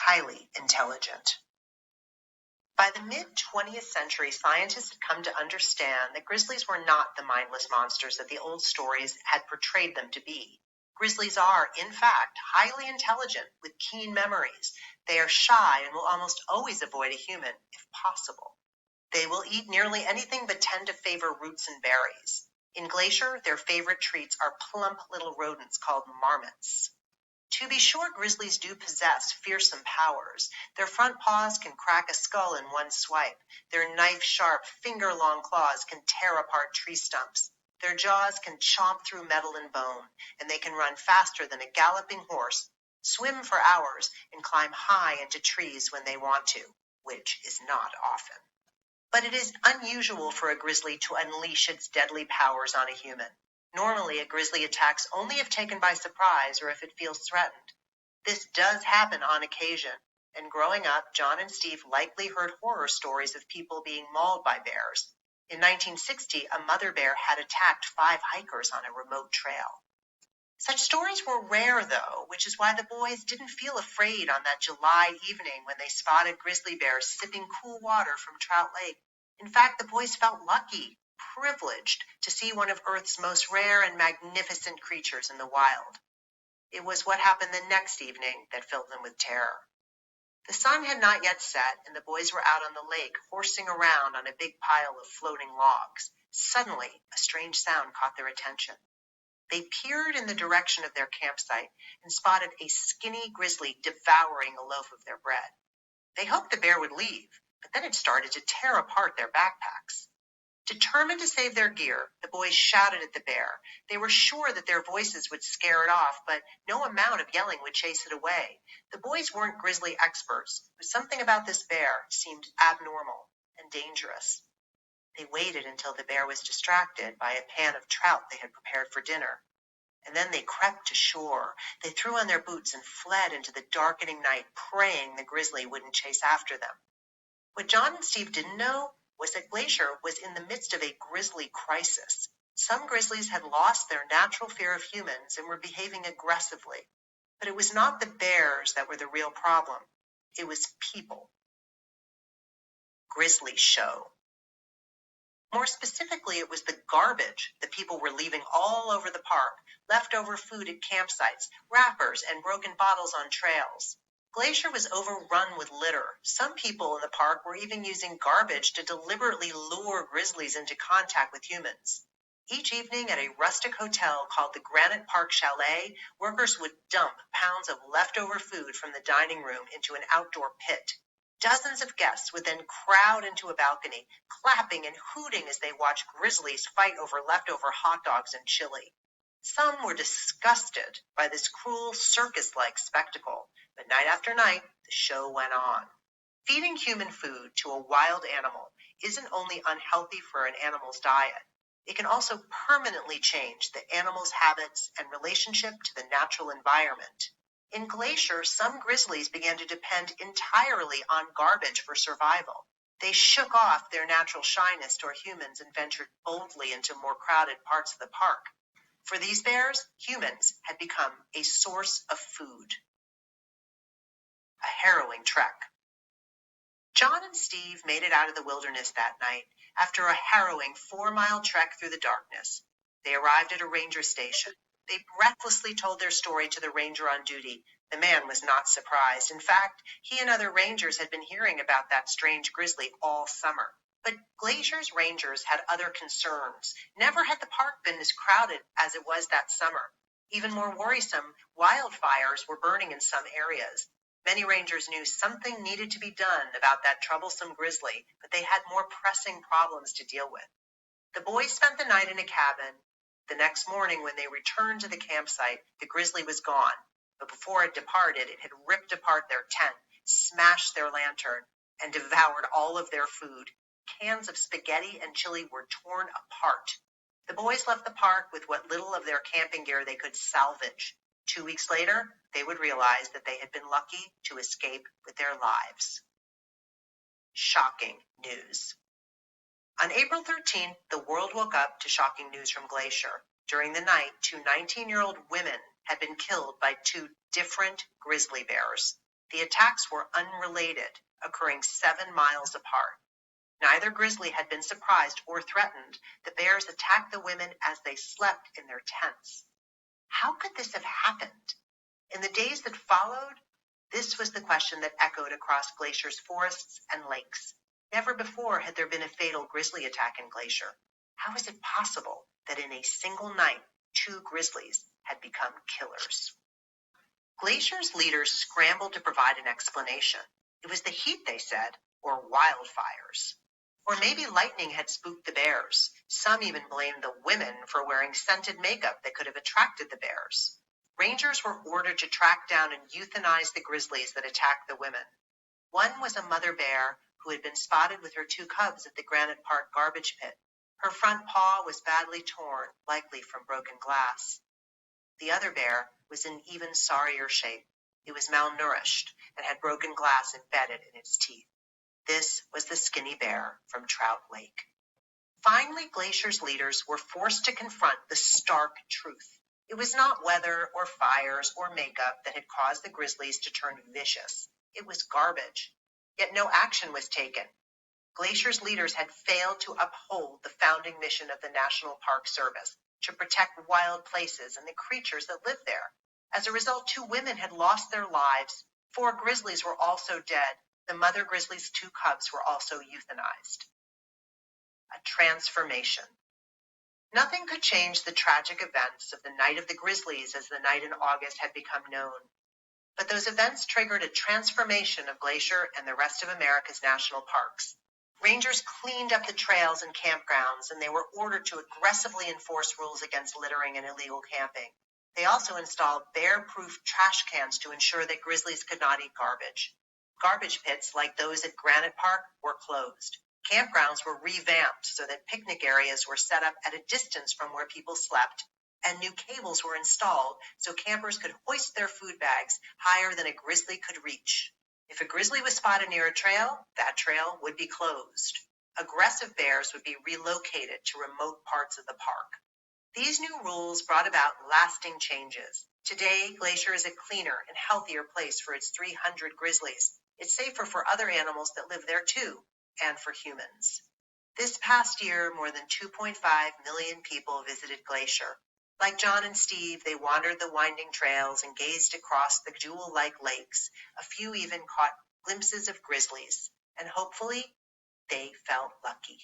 highly intelligent. By the mid-20th century, scientists had come to understand that grizzlies were not the mindless monsters that the old stories had portrayed them to be. Grizzlies are, in fact, highly intelligent with keen memories. They are shy and will almost always avoid a human, if possible. They will eat nearly anything but tend to favor roots and berries. In Glacier, their favorite treats are plump little rodents called marmots. To be sure, grizzlies do possess fearsome powers. Their front paws can crack a skull in one swipe. Their knife-sharp, finger-long claws can tear apart tree stumps. Their jaws can chomp through metal and bone, and they can run faster than a galloping horse, swim for hours, and climb high into trees when they want to, which is not often. But it is unusual for a grizzly to unleash its deadly powers on a human. Normally, a grizzly attacks only if taken by surprise or if it feels threatened. This does happen on occasion, and growing up, John and Steve likely heard horror stories of people being mauled by bears. In 1960, a mother bear had attacked 5 hikers on a remote trail. Such stories were rare, though, which is why the boys didn't feel afraid on that July evening when they spotted grizzly bears sipping cool water from Trout Lake. In fact, the boys felt lucky, privileged to see one of Earth's most rare and magnificent creatures in the wild. It was what happened the next evening that filled them with terror. The sun had not yet set, and the boys were out on the lake, horsing around on a big pile of floating logs. Suddenly, a strange sound caught their attention. They peered in the direction of their campsite and spotted a skinny grizzly devouring a loaf of their bread. They hoped the bear would leave, but then it started to tear apart their backpacks. Determined to save their gear, the boys shouted at the bear. They were sure that their voices would scare it off, but no amount of yelling would chase it away. The boys weren't grizzly experts, but something about this bear seemed abnormal and dangerous. They waited until the bear was distracted by a pan of trout they had prepared for dinner. And then they crept to shore. They threw on their boots and fled into the darkening night, praying the grizzly wouldn't chase after them. What John and Steve didn't know was that Glacier was in the midst of a grizzly crisis. Some grizzlies had lost their natural fear of humans and were behaving aggressively. But it was not the bears that were the real problem. It was people. Grizzly show. More specifically, it was the garbage that people were leaving all over the park, leftover food at campsites, wrappers, and broken bottles on trails. Glacier was overrun with litter. Some people in the park were even using garbage to deliberately lure grizzlies into contact with humans. Each evening at a rustic hotel called the Granite Park Chalet, workers would dump pounds of leftover food from the dining room into an outdoor pit. Dozens of guests would then crowd into a balcony, clapping and hooting as they watched grizzlies fight over leftover hot dogs and chili. Some were disgusted by this cruel circus-like spectacle, but night after night, the show went on. Feeding human food to a wild animal isn't only unhealthy for an animal's diet, it can also permanently change the animal's habits and relationship to the natural environment. In Glacier, some grizzlies began to depend entirely on garbage for survival. They shook off their natural shyness toward humans and ventured boldly into more crowded parts of the park. For these bears, humans had become a source of food. A harrowing trek. John and Steve made it out of the wilderness that night after a harrowing 4-mile trek through the darkness. They arrived at a ranger station. They breathlessly told their story to the ranger on duty. The man was not surprised. In fact, he and other rangers had been hearing about that strange grizzly all summer. But Glacier's rangers had other concerns. Never had the park been as crowded as it was that summer. Even more worrisome, wildfires were burning in some areas. Many rangers knew something needed to be done about that troublesome grizzly, but they had more pressing problems to deal with. The boys spent the night in a cabin. The next morning, when they returned to the campsite, the grizzly was gone. But before it departed, it had ripped apart their tent, smashed their lantern, and devoured all of their food. Cans of spaghetti and chili were torn apart. The boys left the park with what little of their camping gear they could salvage. 2 weeks later, they would realize that they had been lucky to escape with their lives. Shocking news. On April 13th, the world woke up to shocking news from Glacier. During the night, 2 19-year-old women had been killed by 2 different grizzly bears. The attacks were unrelated, occurring 7 miles apart. Neither grizzly had been surprised or threatened. The bears attacked the women as they slept in their tents. How could this have happened? In the days that followed, this was the question that echoed across Glacier's forests and lakes. Never before had there been a fatal grizzly attack in Glacier. How is it possible that in a single night, 2 grizzlies had become killers? Glacier's leaders scrambled to provide an explanation. It was the heat, they said, or wildfires. Or maybe lightning had spooked the bears. Some even blamed the women for wearing scented makeup that could have attracted the bears. Rangers were ordered to track down and euthanize the grizzlies that attacked the women. One was a mother bear who had been spotted with her 2 cubs at the Granite Park garbage pit. Her front paw was badly torn, likely from broken glass. The other bear was in even sorrier shape. It was malnourished and had broken glass embedded in its teeth. This was the skinny bear from Trout Lake. Finally, Glacier's leaders were forced to confront the stark truth. It was not weather or fires or makeup that had caused the grizzlies to turn vicious. It was garbage. Yet no action was taken. Glacier's leaders had failed to uphold the founding mission of the National Park Service to protect wild places and the creatures that lived there. As a result, 2 women had lost their lives. 4 grizzlies were also dead. The mother grizzly's 2 cubs were also euthanized. A transformation. Nothing could change the tragic events of the Night of the Grizzlies as the night in August had become known. But those events triggered a transformation of Glacier and the rest of America's national parks. Rangers cleaned up the trails and campgrounds, and they were ordered to aggressively enforce rules against littering and illegal camping. They also installed bear-proof trash cans to ensure that grizzlies could not eat garbage. Garbage pits, like those at Granite Park, were closed. Campgrounds were revamped so that picnic areas were set up at a distance from where people slept, and new cables were installed so campers could hoist their food bags higher than a grizzly could reach. If a grizzly was spotted near a trail, that trail would be closed. Aggressive bears would be relocated to remote parts of the park. These new rules brought about lasting changes. Today, Glacier is a cleaner and healthier place for its 300 grizzlies. It's safer for other animals that live there too, and for humans. This past year, more than 2.5 million people visited Glacier. Like John and Steve, they wandered the winding trails and gazed across the jewel-like lakes. A few even caught glimpses of grizzlies, and hopefully, they felt lucky.